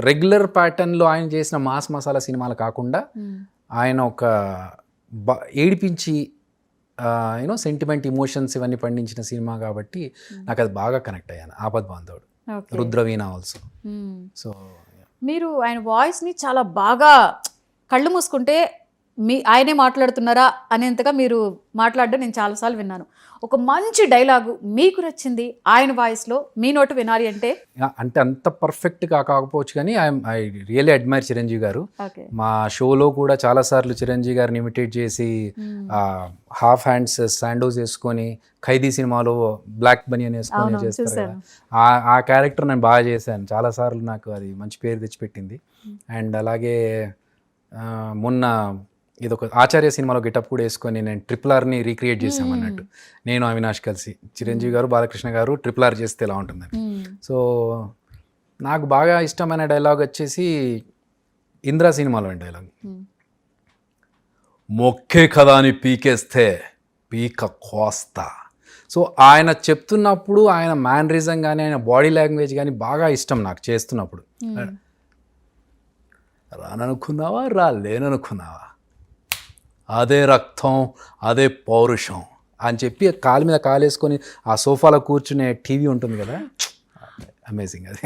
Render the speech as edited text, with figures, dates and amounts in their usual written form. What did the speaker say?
Regular ప్యాటర్న్లో ఆయన చేసిన మాస్ మసాలా సినిమాలు కాకుండా ఆయన ఒక ఏడిపించి యూనో సెంటిమెంట్ ఇమోషన్స్ ఇవన్నీ పండించిన సినిమా కాబట్టి నాకు అది బాగా కనెక్ట్ అయ్యాను. ఆపద్ బాంధవుడు, రుద్రవీణ ఆల్సో. సో మీరు ఆయన వాయిస్ని చాలా బాగా కళ్ళు మూసుకుంటే ఆయనే మాట్లాడుతున్నారా అనేంతగా మీరు మాట్లాడడం నేను చాలాసార్లు విన్నాను. ఒక మంచి డైలాగు మీకు నచ్చింది ఆయన వాయిస్లో మీ నోటు వినాలి అంటే అంత పర్ఫెక్ట్గా కాకపోవచ్చు కానీ ఐ రియల్లీ అడ్మైర్ చిరంజీవి గారు. మా షోలో కూడా చాలాసార్లు చిరంజీవి గారిని ఇమిటేట్ చేసి హాఫ్ హ్యాండ్స్ శాండోస్ వేసుకొని ఖైదీ సినిమాలో బ్లాక్ బనియన్ వేసుకొని చేస్తారు కదా, ఆ క్యారెక్టర్ నేను బాగా చేశాను చాలాసార్లు. నాకు అది మంచి పేరు తెచ్చిపెట్టింది. అండ్ అలాగే మొన్న ఇదొక ఆచార్య సినిమాలో గెటప్ కూడా వేసుకొని నేను RRRని రీక్రియేట్ చేసామన్నట్టు, నేను అవినాష్ కలిసి. చిరంజీవి గారు బాలకృష్ణ గారు RRR చేస్తే ఎలా ఉంటుందని. సో నాకు బాగా ఇష్టమైన డైలాగ్ వచ్చేసి ఇంద్రా సినిమాలో డైలాగ్, మొక్కే కదా అని పీకేస్తే పీక కోస్తా. సో ఆయన చెప్తున్నప్పుడు ఆయన మ్యానరిజం కానీ ఆయన బాడీ లాంగ్వేజ్ కానీ బాగా ఇష్టం నాకు చేస్తున్నప్పుడు. రాననుకున్నావా రాలేననుకున్నావా, అదే రక్తం అదే పౌరుషం అని చెప్పి కాలు మీద కాలేసుకొని ఆ సోఫాలో కూర్చునే టీవీ ఉంటుంది కదా, అమేజింగ్ అది.